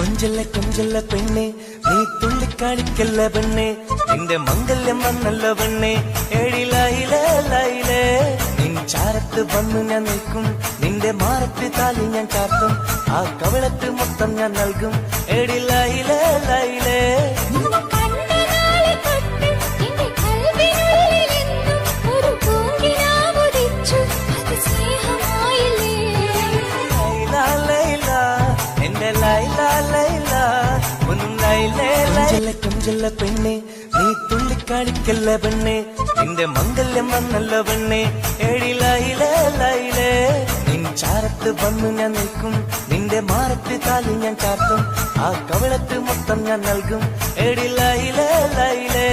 കൊഞ്ചല്ല കൊഞ്ചല്ല പെണ്ണെ നീ തുള്ളിക്കാണിക്കല്ല പെണ്ണെ നിന്റെ മംഗല്യം വന്നല്ല പെണ്ണെ എഴിലായിലേ ലൈലേ നിൻ ചാരത്ത് വന്നു ഞാൻ നിൽക്കും നിന്റെ മാറത്ത് താലി ഞാൻ കാക്കും ആ കവിളത്ത് മൊത്തം ഞാൻ നൽകും എഴിലായിലേ ലൈലേ കൊഞ്ചല്ല പെണ്ണെ നീ തുള്ളിക്കാണിക്കല്ല പെണ്ണെ നിന്റെ മംഗല്യം വന്നല്ല പെണ്ണെ എഴിലായിലേ ലൈലേ നിൻ ചാരത്ത് വന്നു ഞാൻ നിൽക്കും നിന്റെ മാറത്ത് താലി ഞാൻ കാക്കും ആ കവിളത്ത് മൊത്തം ഞാൻ നൽകും എഴിലായിലേ ലൈലേ